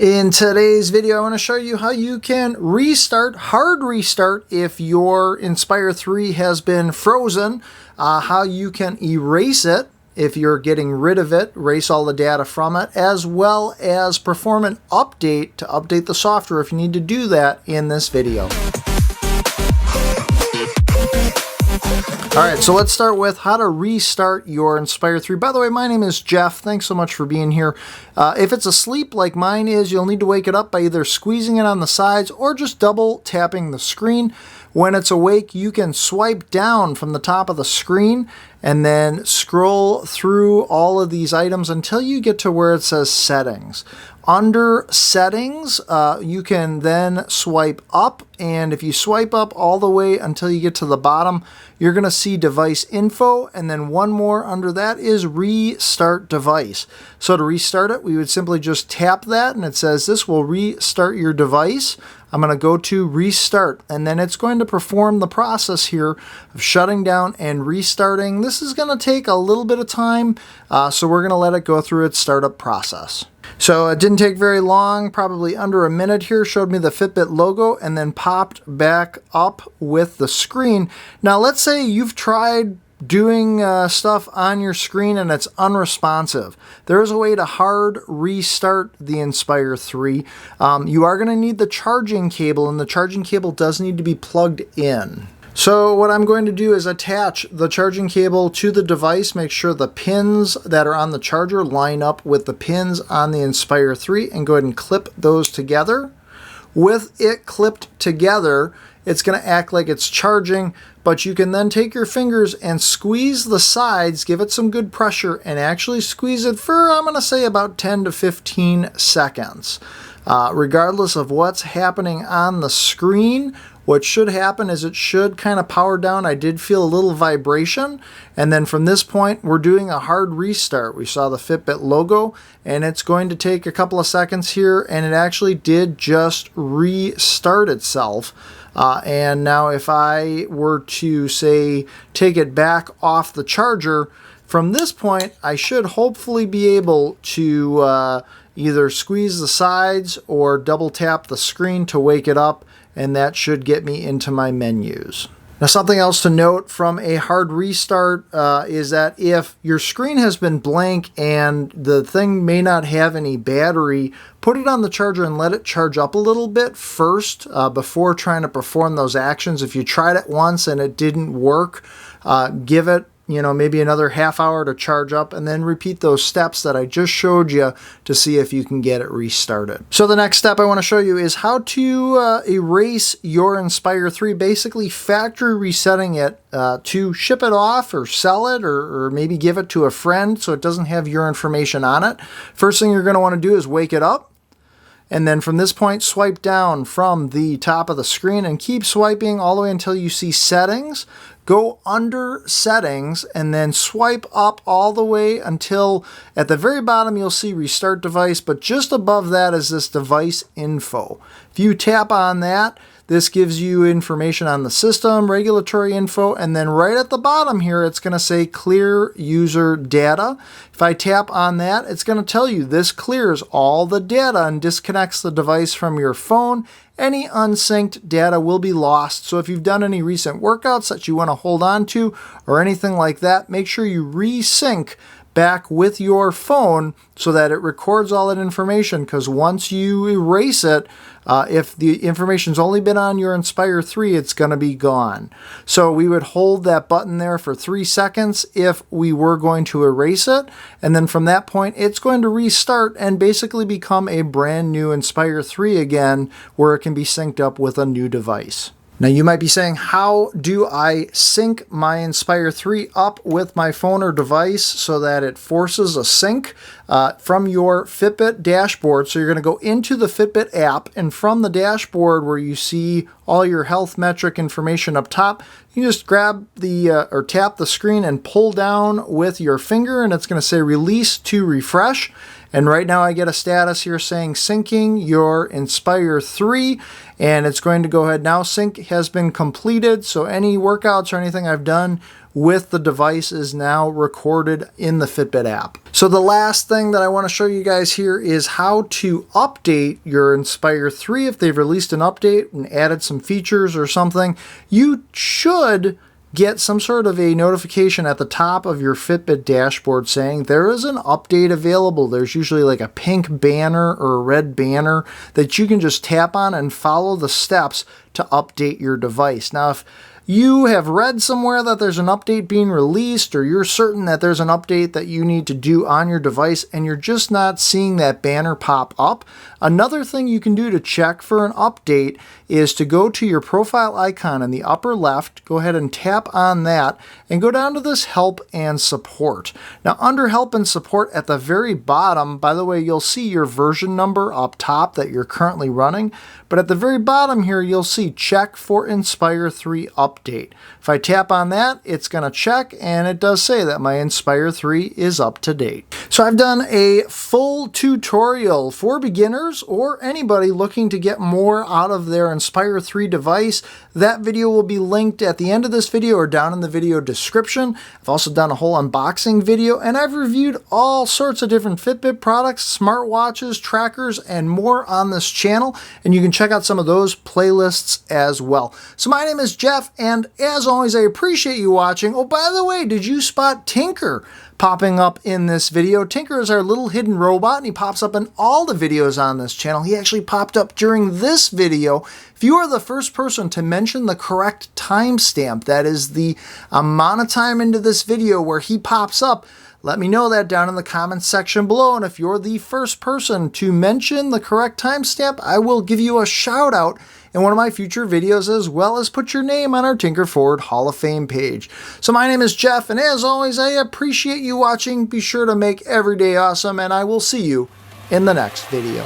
In today's video, I want to show you how you can hard restart if your Inspire 3 has been frozen, how you can erase it if you're getting rid of it, erase all the data from it, as well as perform an update to update the software if you need to do that in this video. Alright, so let's start with how to restart your Inspire 3. By the way, my name is Jeff. Thanks so much for being here. If it's asleep like mine is, you'll need to wake it up by either squeezing it on the sides or just double tapping the screen. When it's awake, you can swipe down from the top of the screen and then scroll through all of these items until you get to where it says Settings. Under Settings, you can then swipe up, and if you swipe up all the way until you get to the bottom, you're going to see Device Info, and then one more under that is Restart Device. So to restart it, we would simply just tap that, and it says this will restart your device. I'm going to go to Restart, and then it's going to perform the process here of shutting down and restarting. This is going to take a little bit of time, so we're going to let it go through its startup process. So it didn't take very long, probably under a minute here, showed me the Fitbit logo and then popped back up with the screen. Now let's say you've tried doing stuff on your screen and it's unresponsive. There is a way to hard restart the Inspire 3. You are going to need the charging cable, and the charging cable does need to be plugged in. So what I'm going to do is attach the charging cable to the device, make sure the pins that are on the charger line up with the pins on the Inspire 3, and go ahead and clip those together. With it clipped together, it's going to act like it's charging, but you can then take your fingers and squeeze the sides, give it some good pressure, and actually squeeze it for, I'm going to say, about 10 to 15 seconds. Regardless of what's happening on the screen, what should happen is it should kind of power down. I did feel a little vibration, and then from this point we're doing a hard restart. We saw the Fitbit logo, and it's going to take a couple of seconds here, and it actually did just restart itself. And now if I were to, say, take it back off the charger, from this point I should hopefully be able to either squeeze the sides or double tap the screen to wake it up, and that should get me into my menus. Now, something else to note from a hard restart is that if your screen has been blank and the thing may not have any battery, put it on the charger and let it charge up a little bit first before trying to perform those actions. If you tried it once and it didn't work, give it maybe another half hour to charge up, and then repeat those steps that I just showed you to see if you can get it restarted. So the next step I want to show you is how to erase your Inspire 3, basically factory resetting it to ship it off or sell it, or maybe give it to a friend so it doesn't have your information on it. First thing you're going to want to do is wake it up. And then from this point, swipe down from the top of the screen and keep swiping all the way until you see Settings. Go under Settings and then swipe up all the way until at the very bottom you'll see Restart Device, but just above that is this Device Info. If you tap on that, this gives you information on the system, regulatory info, and then right at the bottom here, it's going to say Clear User Data. If I tap on that, it's going to tell you this clears all the data and disconnects the device from your phone. Any unsynced data will be lost. So if you've done any recent workouts that you want to hold on to or anything like that, make sure you resync back with your phone so that it records all that information, because once you erase it, if the information's only been on your Inspire 3, it's going to be gone. So we would hold that button there for 3 seconds if we were going to erase it, and then from that point it's going to restart and basically become a brand new Inspire 3 again, where it can be synced up with a new device. Now you might be saying, how do I sync my Inspire 3 up with my phone or device so that it forces a sync from your Fitbit dashboard? So you're going to go into the Fitbit app, and from the dashboard where you see all your health metric information up top, you just grab the or tap the screen and pull down with your finger, and it's going to say release to refresh. And right now I get a status here saying syncing your Inspire 3, and it's going to go ahead now. Sync has been completed, so any workouts or anything I've done with the device is now recorded in the Fitbit app. So the last thing that I want to show you guys here is how to update your Inspire 3. If they've released an update and added some features or something, you should get some sort of a notification at the top of your Fitbit dashboard saying there is an update available. There's usually like a pink banner or a red banner that you can just tap on and follow the steps to update your device. Now, if you have read somewhere that there's an update being released, or you're certain that there's an update that you need to do on your device and you're just not seeing that banner pop up, another thing you can do to check for an update is to go to your profile icon in the upper left, go ahead and tap on that, and go down to this Help and Support. Now, under Help and Support at the very bottom, by the way, you'll see your version number up top that you're currently running, but at the very bottom here, you'll see Check for Inspire 3 Update. If I tap on that, it's going to check, and it does say that my Inspire 3 is up to date. So I've done a full tutorial for beginners or anybody looking to get more out of their Inspire 3 device. That video will be linked at the end of this video or down in the video description. I've also done a whole unboxing video, and I've reviewed all sorts of different Fitbit products, smartwatches, trackers, and more on this channel, and you can check out some of those playlists as well. So my name is Jeff, and as always, I appreciate you watching. Oh, by the way, did you spot Tinker popping up in this video? Tinker is our little hidden robot, and he pops up in all the videos on this channel. He actually popped up during this video. If you are the first person to mention the correct timestamp, that is the amount of time into this video where he pops up, let me know that down in the comments section below. And if you're the first person to mention the correct timestamp, I will give you a shout out in one of my future videos, as well as put your name on our Tinker Forward Hall of Fame page. So my name is Jeff, and as always, I appreciate you watching. Be sure to make every day awesome, and I will see you in the next video.